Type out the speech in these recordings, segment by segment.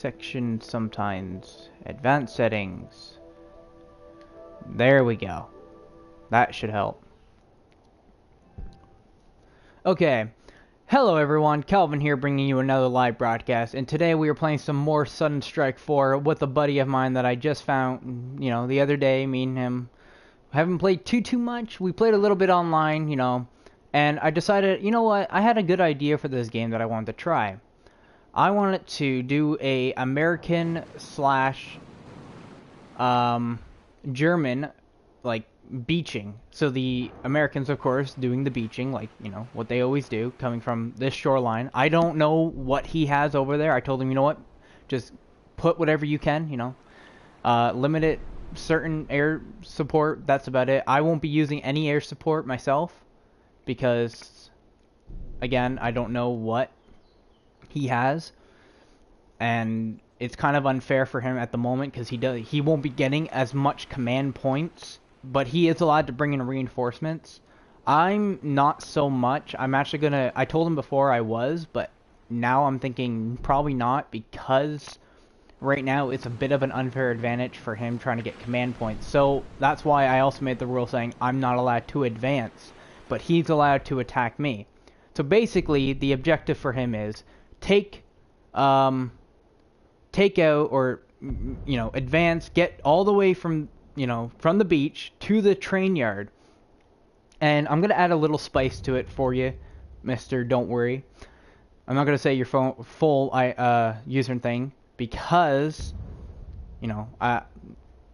section sometimes. Advanced settings. There we go. That should help. Okay. Hello everyone, Calvin here bringing you another live broadcast, and today we are playing some more Sudden Strike 4 with a buddy of mine that I just found, the other day. Me and him haven't played too much. We played a little bit online, and I decided, you know what, I had a good idea for this game that I wanted to try. I wanted to do a American slash German, like, beaching. So the Americans, of course, doing the beaching, like, what they always do, coming from this shoreline. I don't know what he has over there. I told him, you know what, just put whatever you can, limit it, certain air support, that's about it. I won't be using any air support myself, because, again, I don't know what he has, and it's kind of unfair for him at the moment, because he won't be getting as much command points, but he is allowed to bring in reinforcements. I'm not so much. I'm actually gonna, I told him before I was, but now I'm thinking probably not, because right now it's a bit of an unfair advantage for him trying to get command points. So that's why I also made the rule saying I'm not allowed to advance, but he's allowed to attack me. So basically the objective for him is take out, or advance, get all the way from from the beach to the train yard. And I'm gonna add a little spice to it for you, Mr. Don't Worry. I'm not gonna say your full user thing, because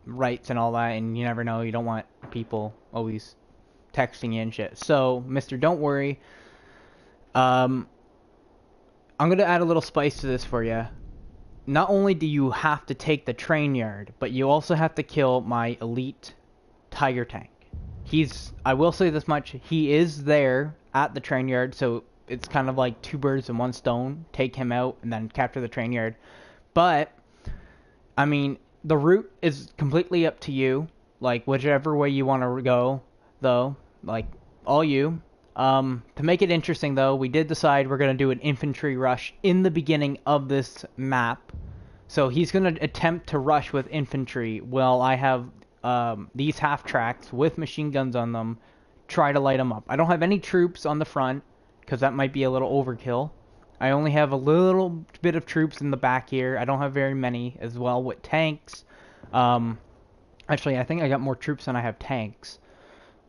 rights and all that, and you never know, you don't want people always texting you and shit. So, Mr. Don't Worry, I'm gonna add a little spice to this for you. Not only do you have to take the train yard, but you also have to kill my elite tiger tank. I will say this much, he is there at the train yard, so it's kind of like two birds in one stone. Take him out and then capture the train yard. But, I mean, the route is completely up to you. Like, whichever way you want to go, though. Like, all you. To make it interesting, though, we did decide we're going to do an infantry rush in the beginning of this map. So he's going to attempt to rush with infantry while I have these half-tracks with machine guns on them, try to light them up. I don't have any troops on the front, because that might be a little overkill. I only have a little bit of troops in the back here. I don't have very many as well with tanks. Actually, I think I got more troops than I have tanks,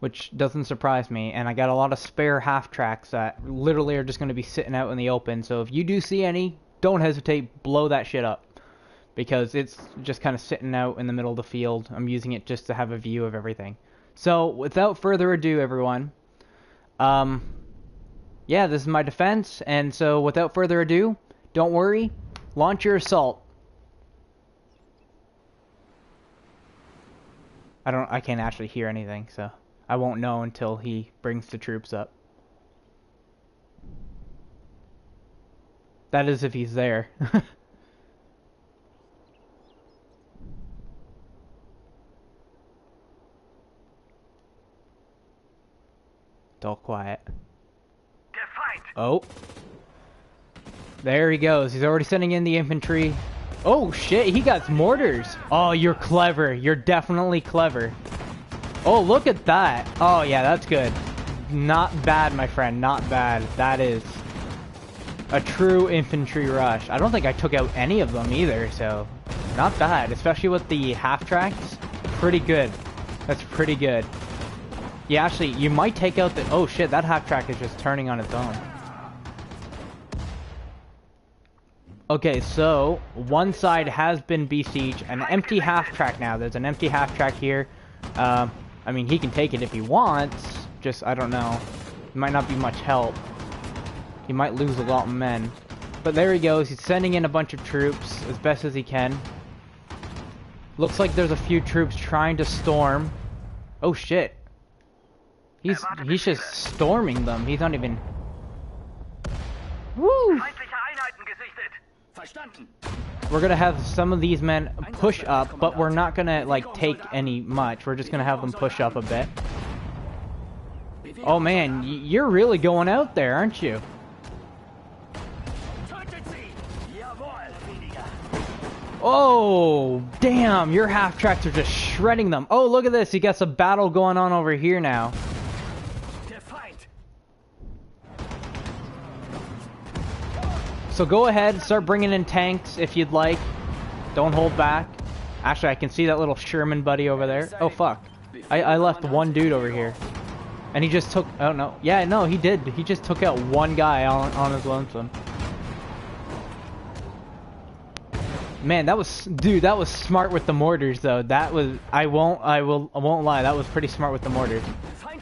which doesn't surprise me. And I got a lot of spare half-tracks that literally are just going to be sitting out in the open. So if you do see any, don't hesitate, blow that shit up, because it's just kind of sitting out in the middle of the field. I'm using it just to have a view of everything. So without further ado, everyone, yeah, this is my defense, and so without further ado, don't worry, launch your assault. I can't actually hear anything, so I won't know until he brings the troops up. That is if he's there. It's all quiet. Oh. There he goes. He's already sending in the infantry. Oh, shit. He got mortars. Oh, you're clever. You're definitely clever. Oh, look at that. Oh, yeah, that's good. Not bad, my friend. Not bad. That is a true infantry rush. I don't think I took out any of them either, so not bad. Especially with the half-tracks. Pretty good. That's pretty good. Yeah, actually, you might take out the... Oh, shit, that half-track is just turning on its own. Okay, so one side has been besieged. An empty half-track now. There's an empty half-track here. I mean, he can take it if he wants. Just, I don't know. It might not be much help. He might lose a lot of men. But there he goes. He's sending in a bunch of troops as best as he can. Looks like there's a few troops trying to storm. Oh, shit. He's just storming them. He's not even... Woo! We're gonna have some of these men push up, but we're not gonna, like, take any much. We're just gonna have them push up a bit. Oh man, you're really going out there, aren't you? Oh, damn, your half-tracks are just shredding them. Oh, look at this. He got a battle going on over here now. So go ahead, start bringing in tanks if you'd like. Don't hold back. Actually, I can see that little Sherman buddy over there. Oh, fuck. I left one dude over here. And he just took... Oh, no. Yeah, no, he did. He just took out one guy on his lonesome. Man, that was... Dude, that was smart with the mortars, though. That was... I won't lie. That was pretty smart with the mortars.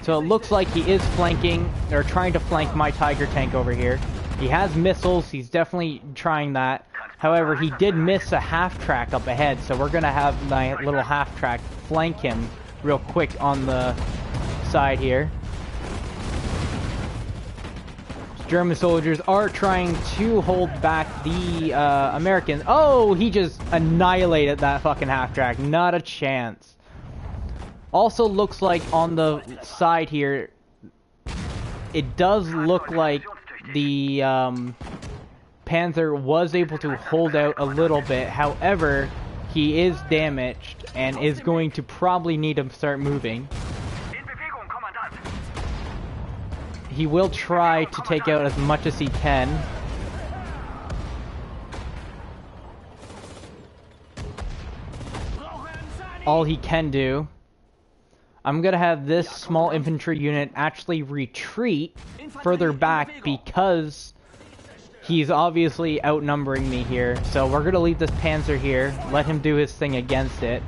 So it looks like he is flanking... Or trying to flank my Tiger tank over here. He has missiles. He's definitely trying that. However, he did miss a half-track up ahead. So we're going to have my little half-track flank him real quick on the side here. German soldiers are trying to hold back the Americans. Oh, he just annihilated that fucking half-track. Not a chance. Also looks like on the side here, it does look like the Panzer was able to hold out a little bit. However, he is damaged and is going to probably need to start moving. He will try to take out as much as he can. All he can do. I'm gonna have this small infantry unit actually retreat further back because he's obviously outnumbering me here. So we're gonna leave this Panzer here, let him do his thing against it.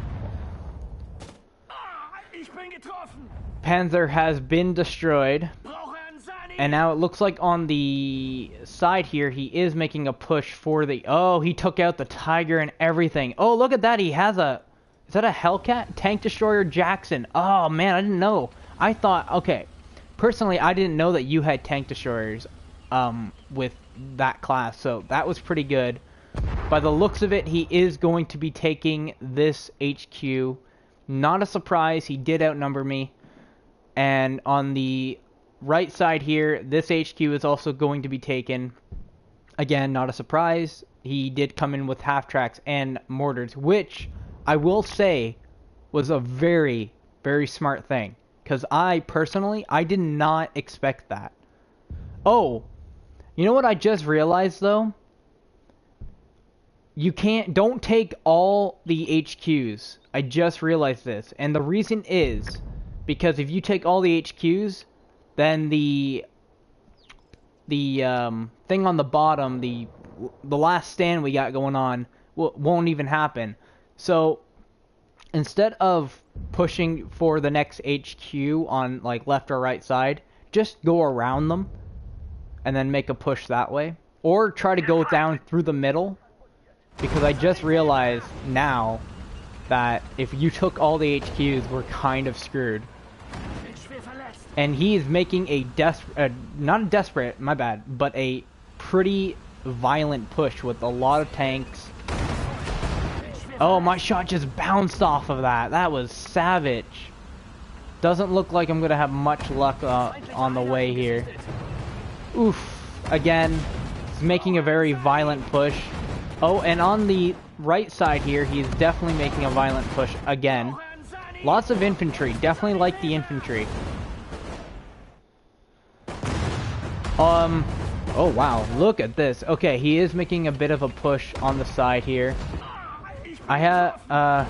Panzer has been destroyed. And now it looks like on the side here, he is making a push for the... Oh, he took out the Tiger and everything. Oh, look at that. He has a... Is that a Hellcat? Tank Destroyer Jackson. Oh, man, I didn't know. I thought... Okay. Personally, I didn't know that you had Tank Destroyers with that class. So that was pretty good. By the looks of it, he is going to be taking this HQ. Not a surprise. He did outnumber me. And on the... right side here, this HQ is also going to be taken. Again, not a surprise. He did come in with half-tracks and mortars, which I will say was a very, very smart thing. Because I did not expect that. Oh, you know what I just realized, though? Don't take all the HQs. I just realized this. And the reason is, because if you take all the HQs... then the thing on the bottom, the last stand we got going on, won't even happen. So instead of pushing for the next HQ on like left or right side, just go around them and then make a push that way, or try to go down through the middle. Because I just realized now that if you took all the HQs, we're kind of screwed. And he is making a not a desperate, my bad, but a pretty violent push with a lot of tanks. Oh, my shot just bounced off of that. That was savage. Doesn't look like I'm going to have much luck on the way here. Oof. Again, he's making a very violent push. Oh, and on the right side here, he's definitely making a violent push again. Lots of infantry. Definitely like the infantry. Oh wow, look at this. Okay, he is making a bit of a push on the side here. I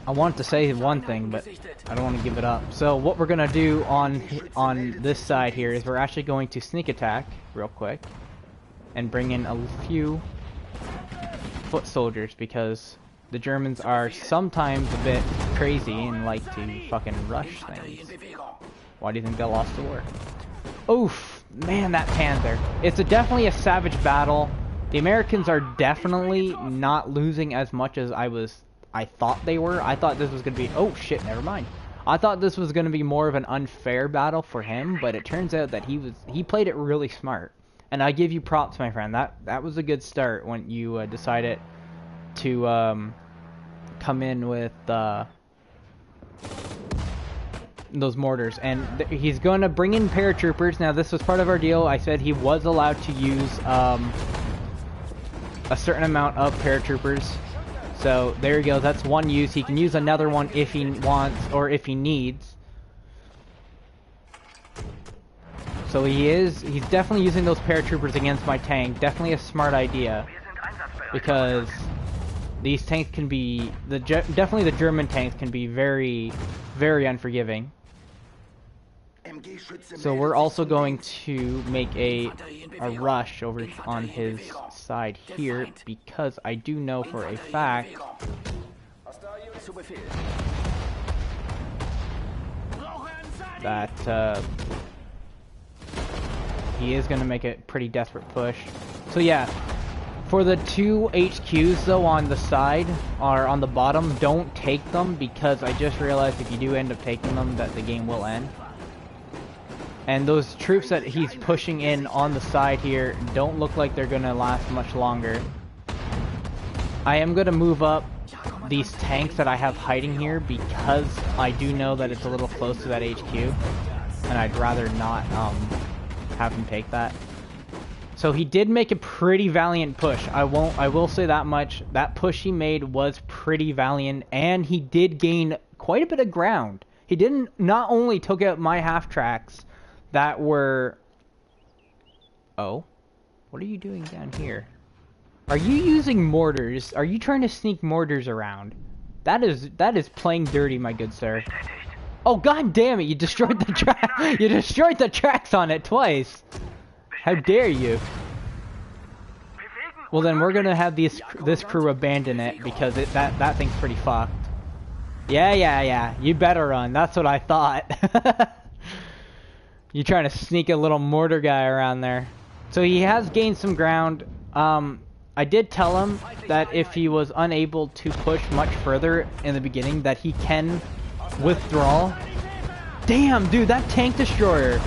wanted to say one thing, but I don't want to give it up. So what we're gonna do on this side here is we're actually going to sneak attack real quick and bring in a few foot soldiers, because the Germans are sometimes a bit crazy and like to fucking rush things. Why do you think they lost the war? Oof. Man, that Panzer. It's definitely a savage battle. The Americans are definitely not losing as much as I thought they were. I thought this was going to be... Oh, shit, never mind. I thought this was going to be more of an unfair battle for him, but it turns out that he played it really smart. And I give you props, my friend. That was a good start when you decided to come in with... those mortars, and he's going to bring in paratroopers. Now this was part of our deal. I said he was allowed to use a certain amount of paratroopers. So there he goes. That's one use. He can use another one if he wants or if he needs. So he's definitely using those paratroopers against my tank. Definitely a smart idea, because these tanks can be definitely the German tanks can be very, very unforgiving. So we're also going to make a rush over on his side here, because I do know for a fact that he is going to make a pretty desperate push. So yeah, for the two HQs though on the side or on the bottom, don't take them, because I just realized if you do end up taking them that the game will end. And those troops that he's pushing in on the side here don't look like they're going to last much longer. I am going to move up these tanks that I have hiding here, because I do know that it's a little close to that HQ, and I'd rather not have him take that. So he did make a pretty valiant push. I will say that much. That push he made was pretty valiant, and he did gain quite a bit of ground. He not only took out my half tracks that were... Oh, what are you doing down here? Are you using mortars? Are you trying to sneak mortars around? That is playing dirty, my good sir. Oh, god damn it, you destroyed the track. You destroyed the tracks on it twice. How dare you? Well then, we're gonna have this crew abandon it, because that thing's pretty fucked. Yeah, you better run. That's what I thought. You trying to sneak a little mortar guy around there. So he has gained some ground. I did tell him that if he was unable to push much further in the beginning, that he can withdraw. Damn, dude, that tank destroyer.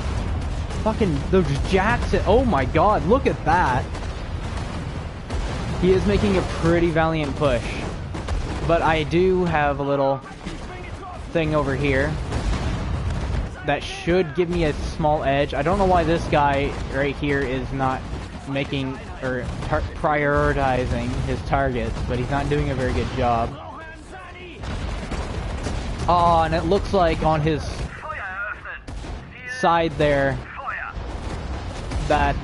Fucking those jacks. Oh my god, look at that. He is making a pretty valiant push. But I do have a little thing over here that should give me a small edge. I don't know why this guy right here is not making or prioritizing his targets, but he's not doing a very good job. Oh, and it looks like on his side there that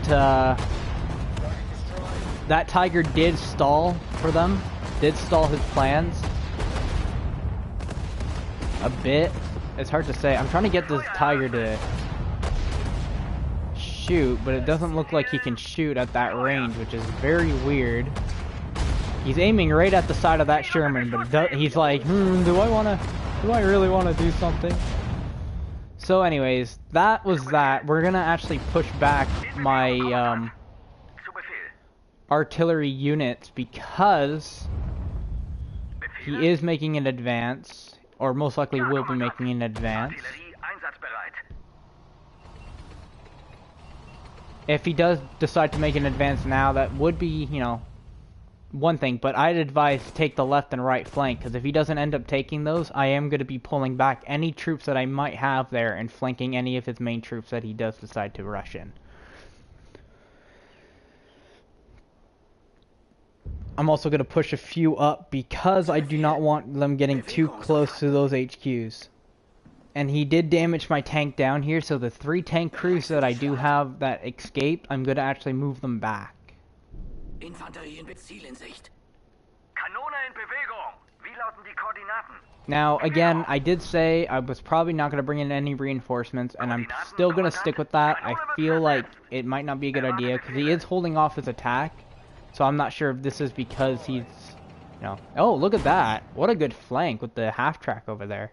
that Tiger did stall for them, did stall his plans a bit. It's hard to say. I'm trying to get this Tiger to shoot, but it doesn't look like he can shoot at that range, which is very weird. He's aiming right at the side of that Sherman, but he's like, do I really want to do something? So anyways, that was that. We're gonna actually push back my artillery units, because he is making an advance, or most likely will be making an advance. If he does decide to make an advance now, that would be, you know, one thing, but I'd advise take the left and right flank, because if he doesn't end up taking those, I am going to be pulling back any troops that I might have there and flanking any of his main troops that he does decide to rush in. I'm also going to push a few up, because I do not want them getting too close to those HQs. And he did damage my tank down here, so the 3 tank crews that I do have that escaped, I'm going to actually move them back. Now, again, I did say I was probably not going to bring in any reinforcements, and I'm still going to stick with that. I feel like it might not be a good idea, because he is holding off his attack. So I'm not sure if this is because he's, you know... Oh, look at that. What a good flank with the half-track over there.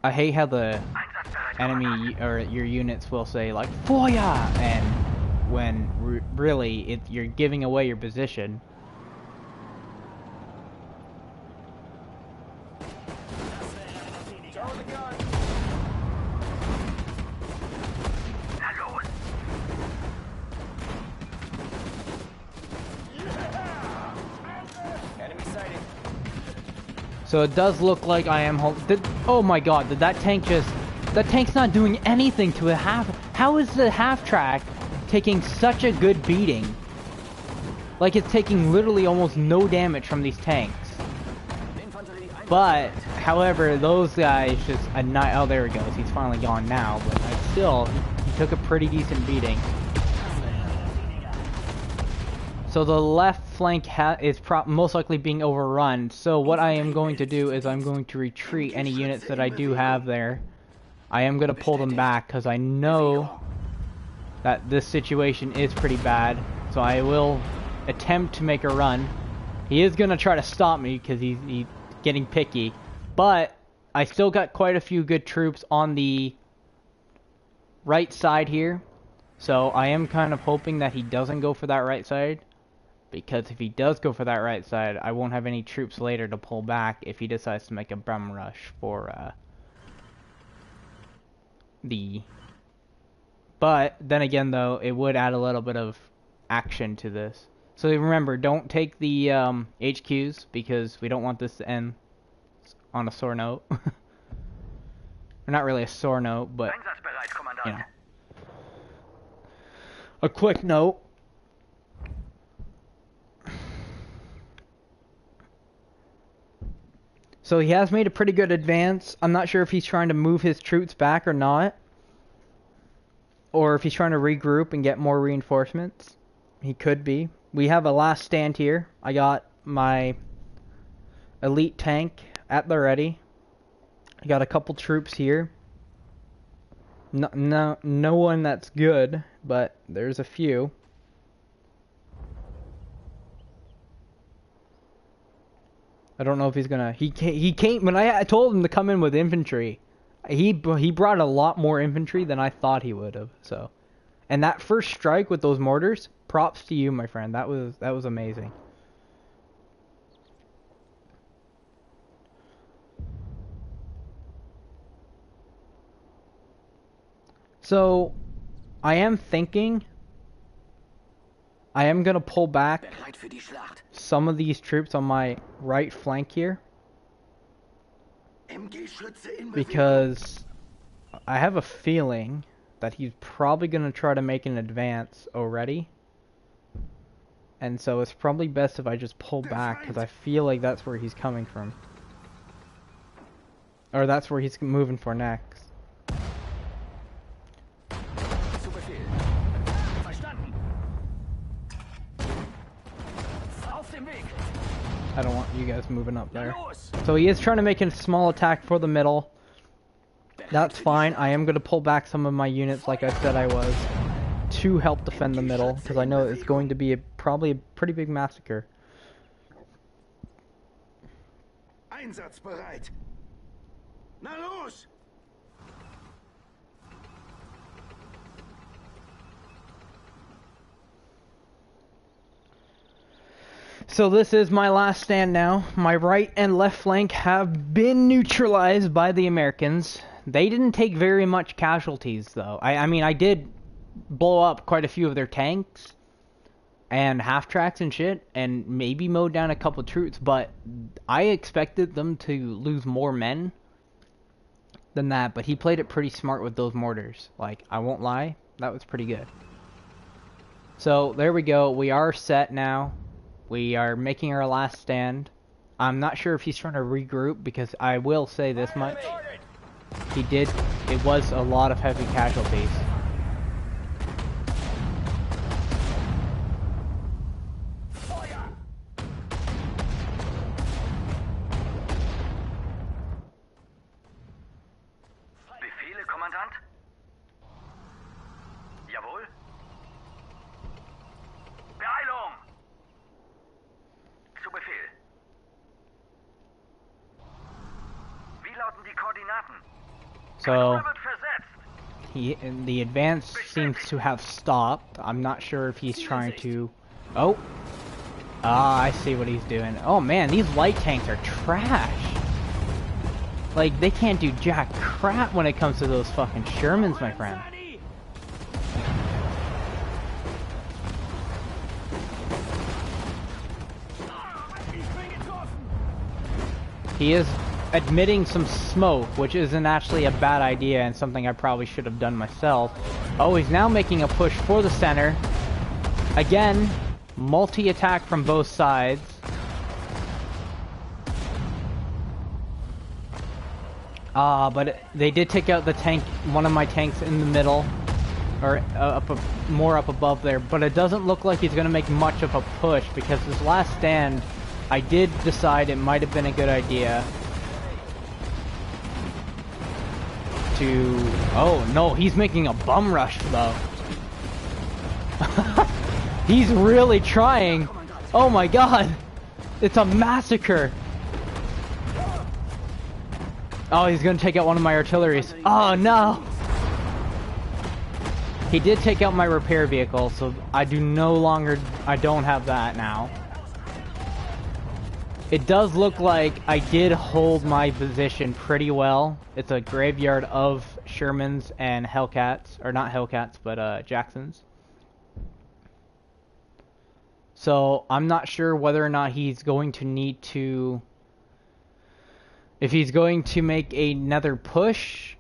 I hate how the enemy, or your units will say, like, Feuer! And when really, you're giving away your position. So it does look like I am oh my god, did that tank just... That tank's not doing anything to it. Half how is the half-track taking such a good beating? Like, it's taking literally almost no damage from these tanks. But, however, those guys just... oh, there he goes. He's finally gone now. But still, he took a pretty decent beating. So the left flank is most likely being overrun. So what I am going to do is I'm going to retreat any units that I do have there. I am going to pull them back because I know that this situation is pretty bad. So I will attempt to make a run. He is going to try to stop me because he's getting picky. But I still got quite a few good troops on the right side here. So I am kind of hoping that he doesn't go for that right side. Because if he does go for that right side, I won't have any troops later to pull back if he decides to make a bum rush for But then again, though, it would add a little bit of action to this. So remember, don't take the HQs because we don't want this to end on a sore note. Or not really a sore note, but you know, a quick note. So he has made a pretty good advance. I'm not sure if he's trying to move his troops back or not. Or if he's trying to regroup and get more reinforcements. He could be. We have a last stand here. I got my elite tank at the ready. I got a couple troops here. No one that's good, but there's a few. I don't know if he's gonna... He came... When I told him to come in with infantry, he brought a lot more infantry than I thought he would have, so... And that first strike with those mortars, props to you, my friend. That was amazing. So, I am thinking... I am gonna pull back some of these troops on my right flank here. Because I have a feeling that he's probably gonna try to make an advance already. And so it's probably best if I just pull back because I feel like that's where he's coming from. Or that's where he's moving for next. I don't want you guys moving up there. So he is trying to make a small attack for the middle. That's fine. I am going to pull back some of my units like I said I was to help defend the middle because I know it's going to be probably a pretty big massacre. Einsatzbereit. Na los! So this is my last stand now. My right and left flank have been neutralized by the Americans. They didn't take very much casualties though. I mean, I did blow up quite a few of their tanks and half-tracks and shit, and maybe mowed down a couple troops, but I expected them to lose more men than that, but he played it pretty smart with those mortars. Like, I won't lie, that was pretty good. So, there we go. We are set now. We are making our last stand. I'm not sure if he's trying to regroup, because I will say this much. It was a lot of heavy casualties. Befehle, Kommandant? Jawohl. Beeilung! Zu Befehl. Wie lauten die Koordinaten? So, the advance seems to have stopped. I'm not sure if he's trying to... Oh! Ah, I see what he's doing. Oh man, these light tanks are trash! Like, they can't do jack crap when it comes to those fucking Shermans, my friend. He is admitting some smoke, which isn't actually a bad idea and something I probably should have done myself. Oh, he's now making a push for the center. Again, multi-attack from both sides. But they did take out the tank, one of my tanks in the middle, or more up above there. But it doesn't look like he's going to make much of a push, because this last stand, I did decide it might have been a good idea to... Oh no, he's making a bum rush though. He's really trying. Oh my god, it's a massacre. Oh, he's gonna take out one of my artilleries. Oh no! He did take out my repair vehicle, so I don't have that now. It does look like I did hold my position pretty well. It's a graveyard of Shermans and Hellcats, or not Hellcats, but Jacksons. So I'm not sure whether or not he's going to need to... If he's going to make another push,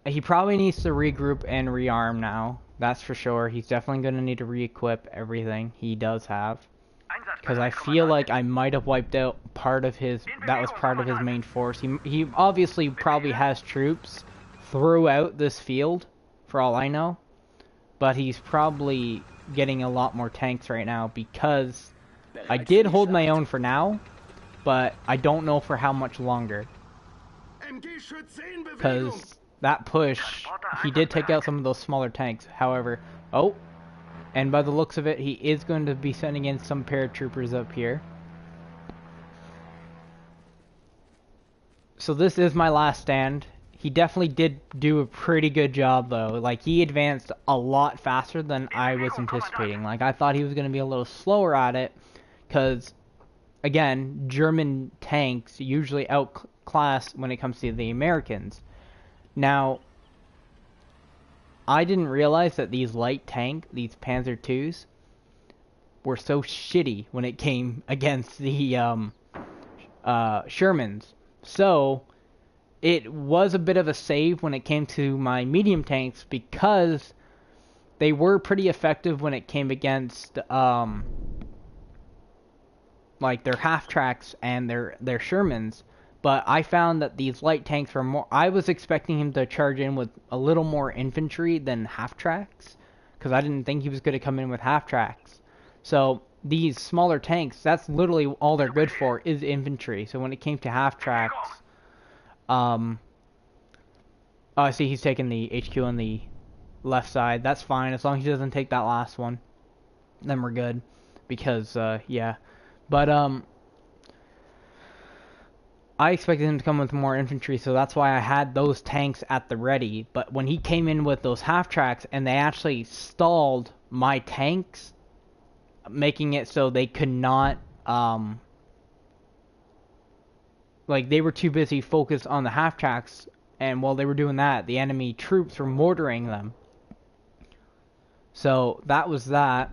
he probably needs to regroup and rearm now. That's for sure. He's definitely going to need to re-equip everything he does have. Because I feel like I might have wiped out part of his... That was part of his main force. He obviously probably has troops throughout this field, for all I know. But he's probably getting a lot more tanks right now because I did hold my own for now. But I don't know for how much longer. Because that push, he did take out some of those smaller tanks. However, oh, and by the looks of it, he is going to be sending in some paratroopers up here. So this is my last stand. He definitely did do a pretty good job though. Like, he advanced a lot faster than I was anticipating. Like, I thought he was going to be a little slower at it. Because... Again, German tanks usually outclass when it comes to the Americans. Now, I didn't realize that these light tank, these Panzer IIs, were so shitty when it came against the Shermans. So, it was a bit of a save when it came to my medium tanks because they were pretty effective when it came against... like their half tracks and their Shermans, but I found that these light tanks were more... I was expecting him to charge in with a little more infantry than half tracks, because I didn't think he was going to come in with half tracks. So these smaller tanks, that's literally all they're good for, is infantry. So when it came to half tracks, oh, I see he's taking the HQ on the left side. That's fine, as long as he doesn't take that last one, then we're good, because yeah. But, I expected him to come with more infantry, so that's why I had those tanks at the ready. But when he came in with those half-tracks, and they actually stalled my tanks, making it so they could not, like, they were too busy focused on the half-tracks, and while they were doing that, the enemy troops were mortaring them. So, that was that.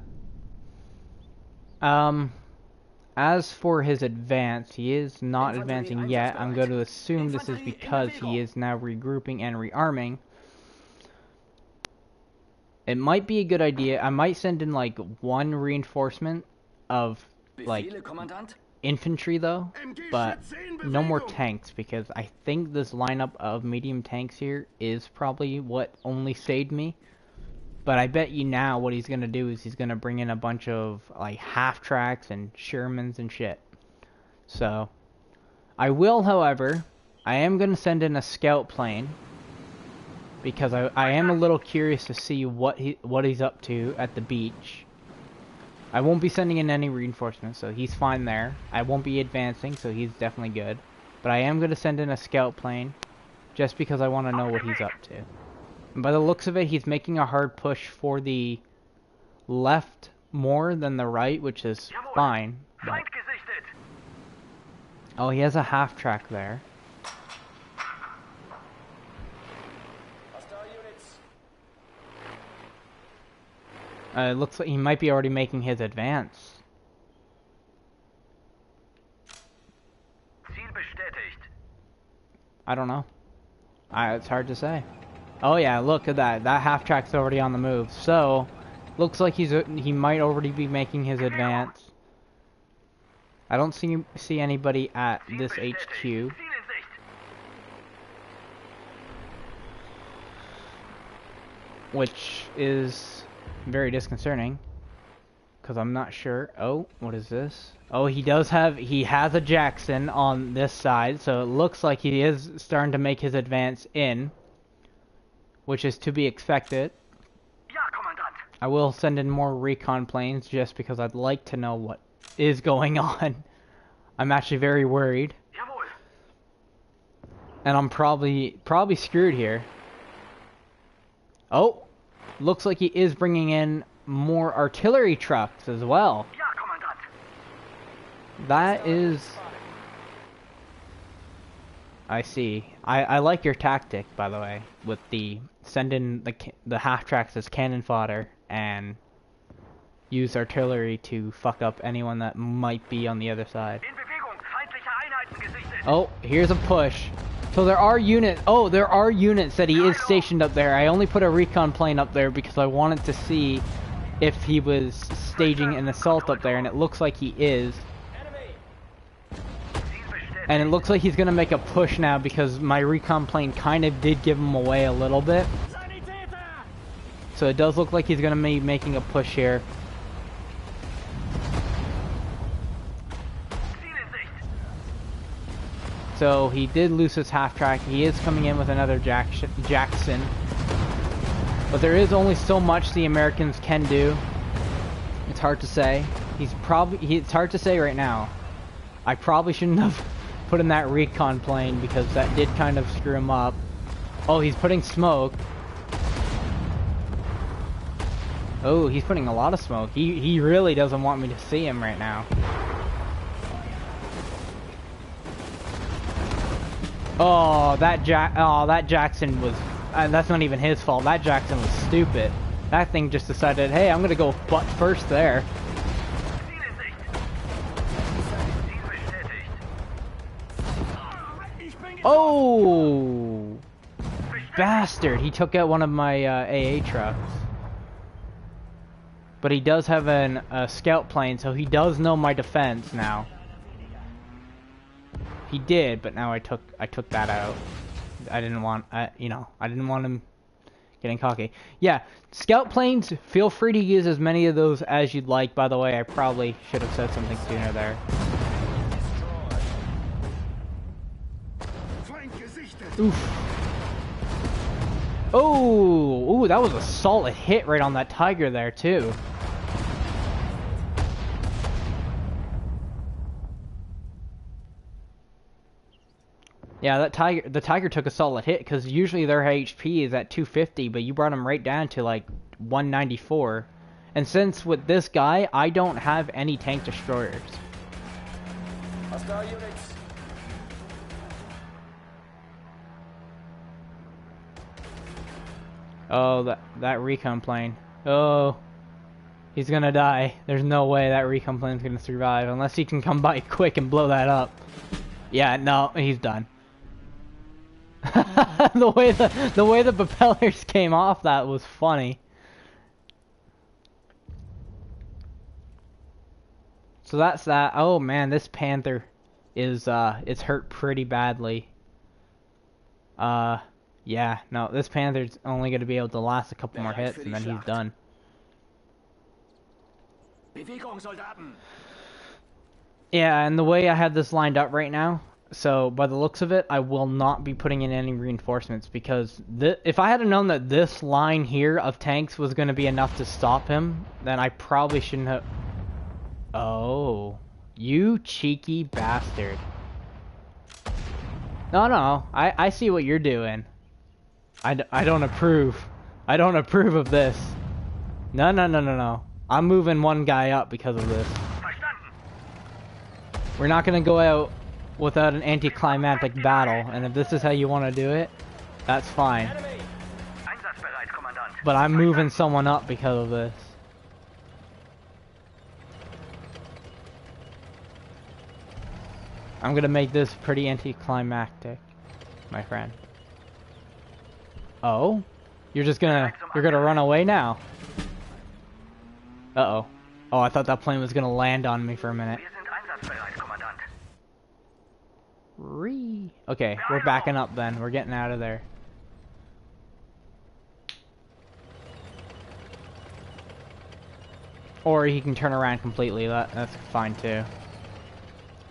As for his advance, he is not advancing yet. I'm going to assume this is because he is now regrouping and rearming. It might be a good idea. I might send in like one reinforcement of like infantry though, but no more tanks, because I think this lineup of medium tanks here is probably what only saved me. But I bet you now what he's going to do is he's going to bring in a bunch of like half-tracks and Shermans and shit. So, I will, however, I am going to send in a scout plane. Because I am a little curious to see what he's up to at the beach. I won't be sending in any reinforcements, so he's fine there. I won't be advancing, so he's definitely good. But I am going to send in a scout plane, just because I want to know what he's up to. And by the looks of it, he's making a hard push for the left more than the right, which is fine. But... Oh, he has a half-track there. It looks like he might be already making his advance. I don't know. It's hard to say. Oh yeah, look at that. That half track's already on the move. So, looks like he might already be making his advance. I don't see anybody at this HQ. Which is very disconcerting. Because I'm not sure. Oh, what is this? Oh, he has a Jackson on this side, so it looks like he is starting to make his advance in, which is to be expected. Ja, Kommandant. I will send in more recon planes just because I'd like to know what is going on. I'm actually very worried. Jawohl. And I'm probably screwed here. Oh, looks like he is bringing in more artillery trucks as well. Ja, Kommandant. That is... I see. I like your tactic, by the way, with the send in the half tracks as cannon fodder and use artillery to fuck up anyone that might be on the other side. In Bewegung. Feindliche Einheiten gesichtet. Oh, here's a push. So there are units. Oh, there are units that he is stationed up there. I only put a recon plane up there because I wanted to see if he was staging an assault up there, and it looks like he is. And it looks like he's gonna make a push now because my recon plane kind of did give him away a little bit. So it does look like he's gonna be making a push here. So he did lose his half track. He is coming in with another Jackson. But there is only so much the Americans can do. It's hard to say. It's hard to say right now. I probably shouldn't have put in that recon plane because that did kind of screw him up. Oh, he's putting smoke. Oh, he's putting a lot of smoke. He really doesn't want me to see him right now. Oh, that Jackson was... that's not even his fault. That Jackson was stupid. That thing just decided, hey, I'm gonna go butt first there. Oh! Bastard! He took out one of my AA trucks. But he does have a scout plane, so he does know my defense now. He did, but now I took that out. I didn't want, I didn't want him getting cocky. Yeah, scout planes, feel free to use as many of those as you'd like. By the way, I probably should have said something sooner there. Oof. Oh, ooh, that was a solid hit right on that Tiger there too. Yeah, the Tiger took a solid hit because usually their HP is at 250, but you brought them right down to like 194. And since with this guy, I don't have any tank destroyers. Hostile units. Oh, that recon plane. Oh, he's gonna die. There's no way that recon plane's gonna survive unless he can come by quick and blow that up. Yeah, no, he's done. the way the propellers came off that was funny. So that's that. Oh man, this Panther is it's hurt pretty badly. Yeah, no, this Panther's only gonna be able to last a couple more hits and then he's done. Yeah, and the way I have this lined up right now, so by the looks of it, I will not be putting in any reinforcements because if I had known that this line here of tanks was going to be enough to stop him, then I probably shouldn't have... Oh, you cheeky bastard. No, I see what you're doing. I don't approve. I don't approve of this. No. I'm moving one guy up because of this. We're not going to go out without an anticlimactic battle, and if this is how you want to do it, that's fine. But I'm moving someone up because of this. I'm going to make this pretty anticlimactic. my friend. Oh? You're gonna run away now. Uh-oh. Oh, I thought that plane was gonna land on me for a minute. Wir sind einsatzbereit, Kommandant. Okay, we're backing up then. We're getting out of there. Or he can turn around completely. That's fine too.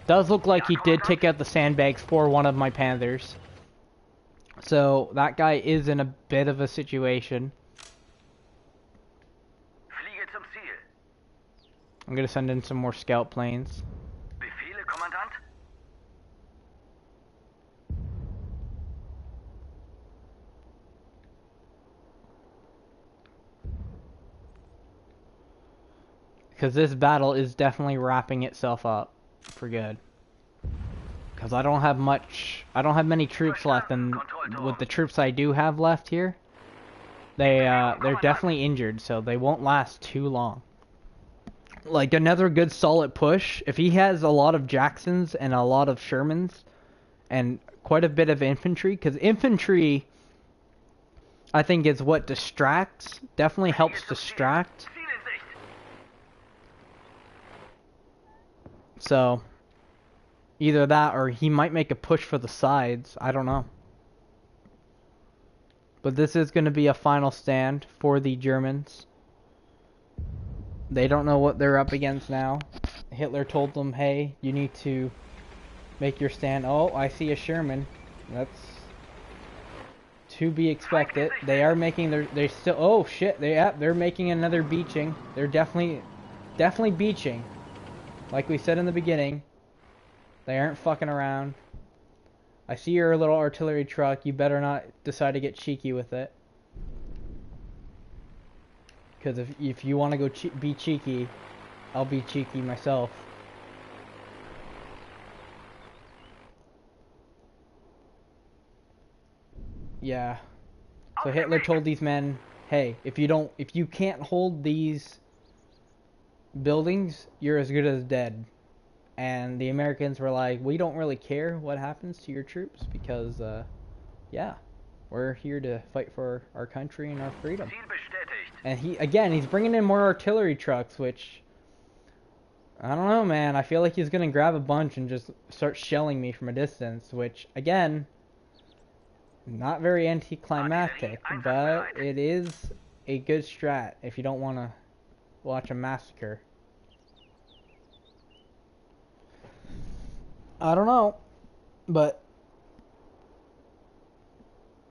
Does look like he did take out the sandbags for one of my Panthers. So that guy is in a bit of a situation. Fliege zum Ziel. I'm gonna send in some more scout planes. Befehle, Kommandant? Because this battle is definitely wrapping itself up for good. Because I don't have many troops left, and with the troops I do have left here, they're definitely injured, so they won't last too long. Like another good solid push, if he has a lot of Jacksons and a lot of Shermans, and quite a bit of infantry, because infantry, I think, is what distracts, definitely helps distract. Ziel in Sicht. So, either that or he might make a push for the sides. I don't know. But this is going to be a final stand for the Germans. They don't know what they're up against now. Hitler told them, hey, you need to make your stand. Oh, I see a Sherman. That's to be expected. They are making they still, oh shit, they're making another beaching. They're definitely beaching. Like we said in the beginning, they aren't fucking around. I see your little artillery truck. You better not decide to get cheeky with it. Because if you want to go be cheeky, I'll be cheeky myself. Yeah. So Hitler told these men, hey, if you can't hold these buildings, you're as good as dead. And the Americans were like, we don't really care what happens to your troops because, yeah, we're here to fight for our country and our freedom. Ziel bestätigt. And he's bringing in more artillery trucks, which, I don't know, man. I feel like he's gonna grab a bunch and just start shelling me from a distance, which, again, not very anticlimactic, but it is a good strat if you don't want to watch a massacre. I don't know, but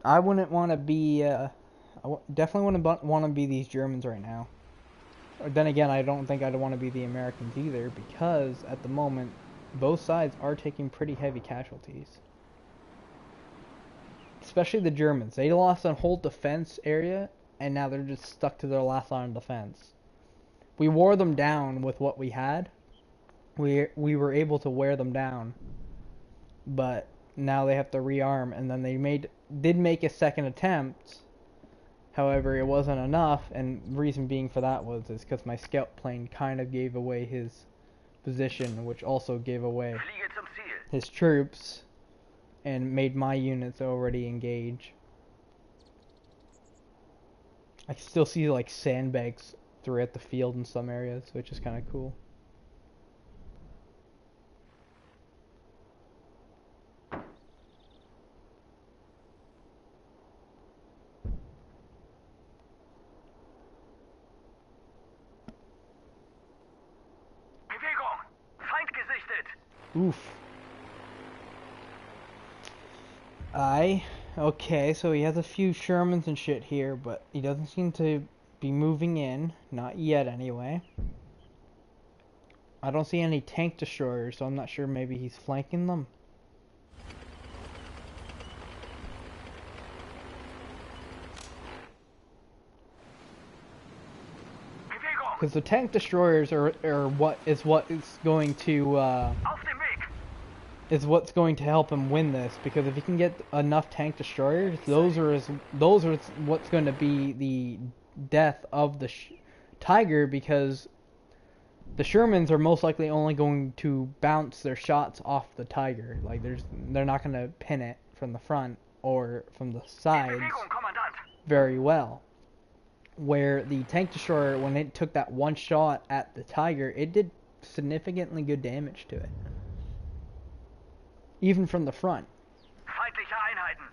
I wouldn't want to be, definitely wouldn't want to be these Germans right now. Or then again, I don't think I'd want to be the Americans either, because at the moment, both sides are taking pretty heavy casualties. Especially the Germans. They lost a whole defense area, and now they're just stuck to their last line of defense. We wore them down with what we had. We were able to wear them down, but now they have to rearm, and then they did make a second attempt. However, it wasn't enough, and the reason being for that is because my scout plane kind of gave away his position, which also gave away Fliege zum Ziel. his troops, and made my units already engage. I can still see like sandbags throughout the field in some areas, which is kind of cool. Bewegung. Feind gesichtet. Oof. Okay, so he has a few Shermans and shit here, but he doesn't seem to be moving in. Not yet, anyway. I don't see any tank destroyers, so I'm not sure, maybe he's flanking them. Bewegung. Because the tank destroyers are what is going to Auf dem Weg. is what's going to help him win this, because if he can get enough tank destroyers, those are what's going to be the death of the Tiger, because the Shermans are most likely only going to bounce their shots off the Tiger. Like they're not going to pin it from the front or from the sides Bewegung, Kommandant. very well. Where the tank destroyer, when it took that one shot at the Tiger, it did significantly good damage to it. Even from the front. Feindliche Einheiten.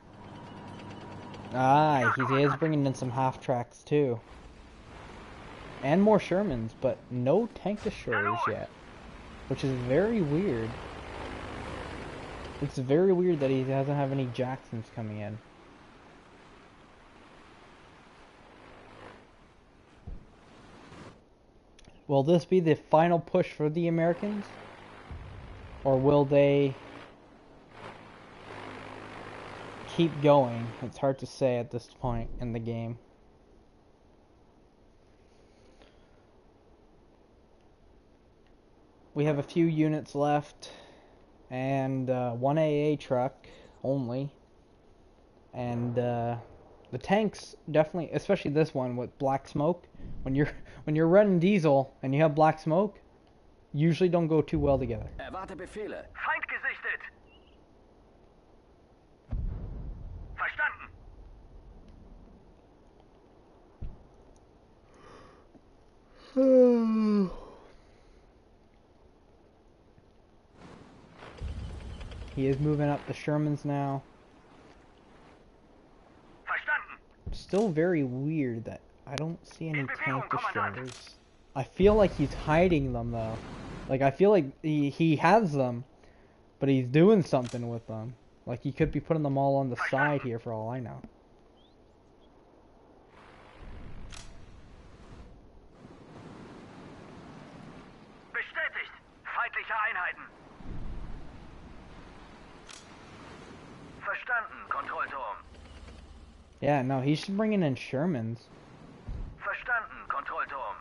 Ah, he is bringing in some half-tracks too. And more Shermans, but no tank destroyers yet. Which is very weird. It's very weird that he doesn't have any Jacksons coming in. Will this be the final push for the Americans? Or will they keep going? It's hard to say at this point in the game. We have a few units left, and one AA truck only. And the tanks definitely, especially this one with black smoke, when you're running diesel and you have black smoke, usually don't go too well together. Erwarte Befehle. Feind gesichtet. Verstanden. He is moving up the Shermans now. Verstanden. Still very weird that I don't see any In tank Bewegung, Kommandant. destroyers. I feel like he's hiding them though. Like I feel like he has them, but he's doing something with them. Like he could be putting them all on the side here for all I know. Bestätigt. Feindliche Einheiten. Verstanden, Kontrollturm. Yeah, no, he's bringing in Shermans. Verstanden, Kontrollturm.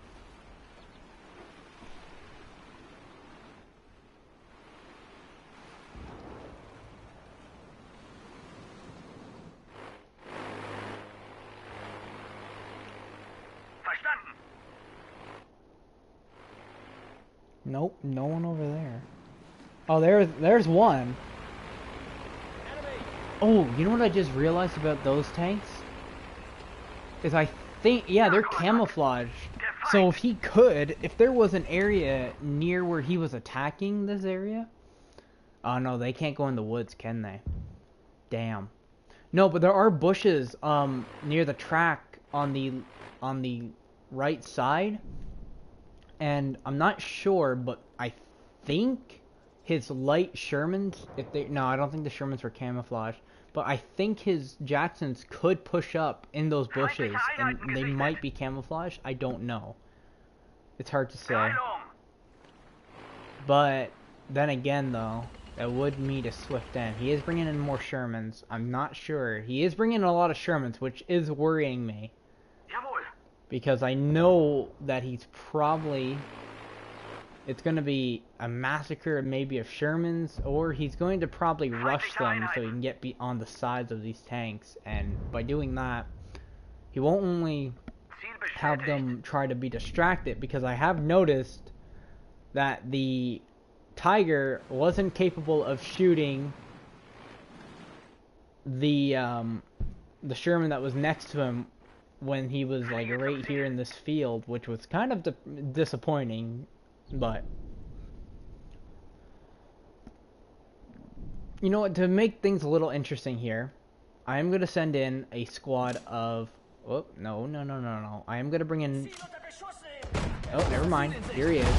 Verstanden. Nope, no one over there. Oh, there's one. Oh, you know what I just realized about those tanks? Is I think, yeah, they're camouflaged. So if there was an area near where he was attacking this area... Oh no, they can't go in the woods, can they? Damn. No, but there are bushes near the track on the right side. And I'm not sure, but I think his light Shermans, no, I don't think the Shermans were camouflaged, but I think his Jacksons could push up in those bushes, and they might be camouflaged. I don't know. It's hard to say. But then again, though, that would meet a swift end. He is bringing in more Shermans. I'm not sure. He is bringing in a lot of Shermans, which is worrying me. Jawohl. Because I know that he's probably... It's going to be a massacre maybe of Shermans, or he's going to probably rush them so he can get on the sides of these tanks. And by doing that, he won't only have them try to be distracted, because I have noticed that the Tiger wasn't capable of shooting the Sherman that was next to him when he was like right here in this field, which was kind of disappointing. But you know what, to make things a little interesting here, I am going to send in a squad of... Oh, no. I am going to bring in... Oh, never mind. Here he is.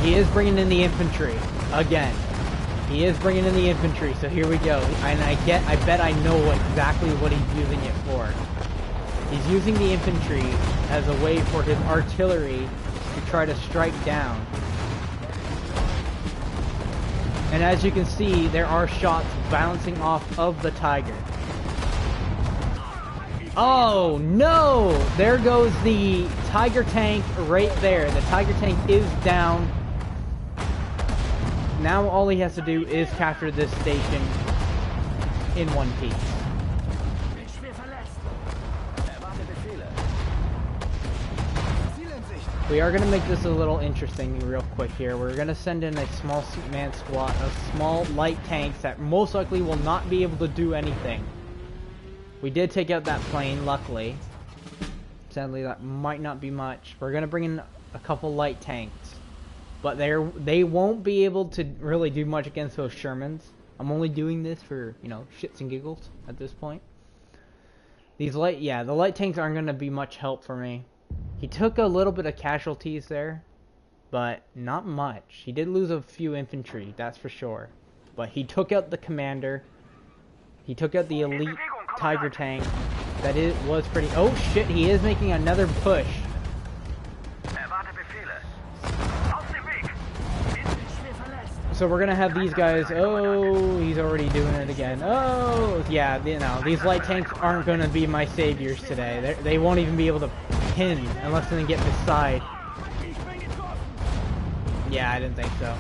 He is bringing in the infantry. Again. He is bringing in the infantry, so here we go. And I bet I know exactly what he's using it for. He's using the infantry as a way for his artillery to try to strike down. And as you can see, there are shots bouncing off of the Tiger. Oh no! There goes the Tiger tank right there. The Tiger tank is down. Now all he has to do is capture this station in one piece. We are going to make this a little interesting real quick here. We're going to send in a small man squad of small light tanks that most likely will not be able to do anything. We did take out that plane, luckily. Sadly, that might not be much. We're going to bring in a couple light tanks. But they won't be able to really do much against those Shermans. I'm only doing this for, you know, shits and giggles at this point. The light tanks aren't going to be much help for me. He took a little bit of casualties there, but not much. He did lose a few infantry, that's for sure. But he took out the commander. He took out the elite Tiger tank. That was pretty... Oh shit, he is making another push. So we're gonna have these guys. Oh, he's already doing it again. Oh, yeah, you know, these light tanks aren't gonna be my saviors today. They won't even be able to pin unless they get beside. Yeah, I didn't think so.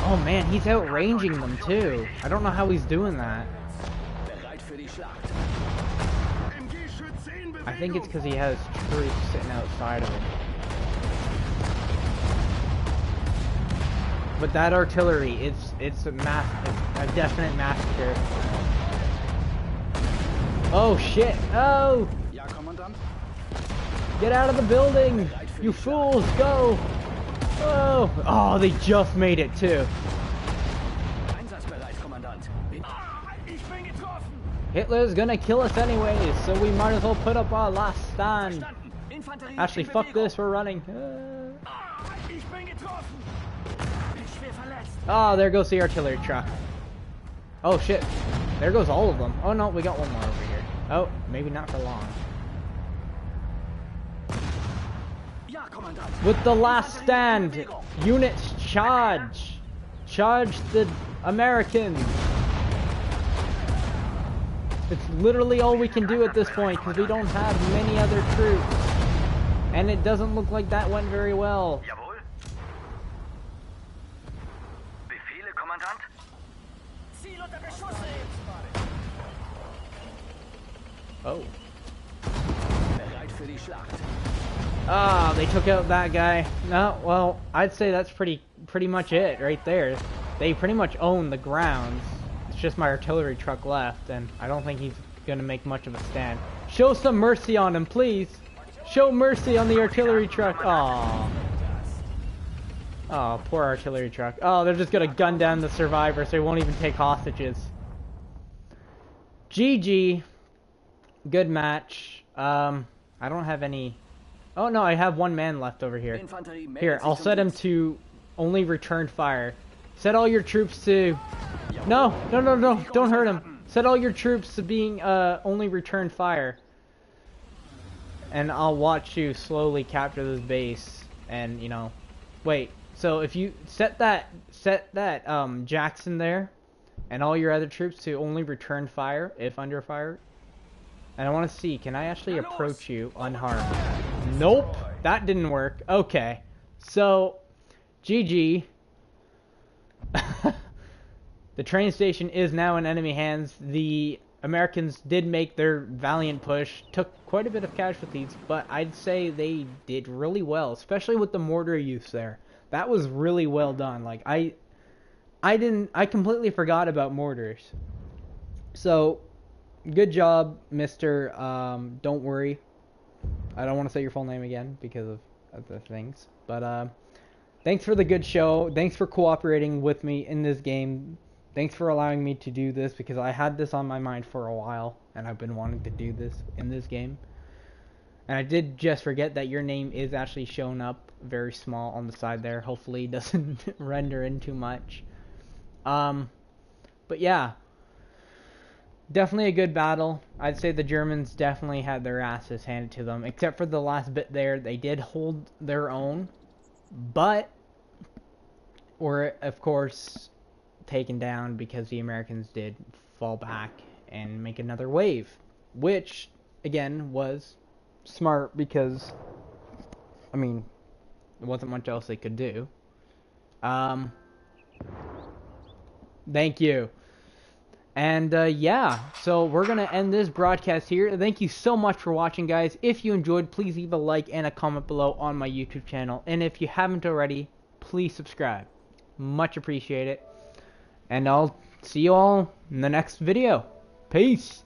Oh man, he's outranging them too. I don't know how he's doing that. I think it's because he has troops sitting outside of him. But that artillery, it's a definite massacre. Oh shit! Oh! Get out of the building! You fools, go! Oh! Oh, they just made it too. Hitler's gonna kill us anyways, so we might as well put up our last stand. Actually, fuck this, we're running. Oh, there goes the artillery truck. Oh shit. There goes all of them. Oh no, we got one more over here. Oh, maybe not for long. With the last stand, units charge. Charge the Americans. It's literally all we can do at this point because we don't have many other troops. And it doesn't look like that went very well. Oh. Ah, they took out that guy. No, well, I'd say that's pretty much it right there. They pretty much own the grounds. It's just my artillery truck left, and I don't think he's gonna make much of a stand. Show some mercy on him, please. Show mercy on the artillery truck. Aww. Oh, poor artillery truck. Oh, they're just gonna gun down the survivors. They won't even take hostages. GG. Good match. I don't have any... Oh no, I have one man left over here. Here, I'll set him to only return fire. Set all your troops to... No, don't hurt him. Set all your troops to being only return fire. And I'll watch you slowly capture this base. And, you know... Wait, so if you set that Jackson there, and all your other troops to only return fire, if under fire... And I want to see, can I actually approach you unharmed? Nope, that didn't work. Okay, so, GG. The train station is now in enemy hands. The Americans did make their valiant push, took quite a bit of casualties, but I'd say they did really well, especially with the mortar use there. That was really well done. Like, I completely forgot about mortars. So... Good job, Mr. Don't worry. I don't want to say your full name again because of the things. But thanks for the good show. Thanks for cooperating with me in this game. Thanks for allowing me to do this because I had this on my mind for a while. And I've been wanting to do this in this game. And I did just forget that your name is actually shown up very small on the side there. Hopefully it doesn't render in too much. But yeah. Definitely a good battle. I'd say the Germans definitely had their asses handed to them. Except for the last bit there. They did hold their own. But were, of course, taken down because the Americans did fall back and make another wave. Which, again, was smart because, I mean, there wasn't much else they could do. Thank you. And yeah, so we're going to end this broadcast here. Thank you so much for watching, guys. If you enjoyed, please leave a like and a comment below on my YouTube channel. And if you haven't already, please subscribe. Much appreciate it. And I'll see you all in the next video. Peace.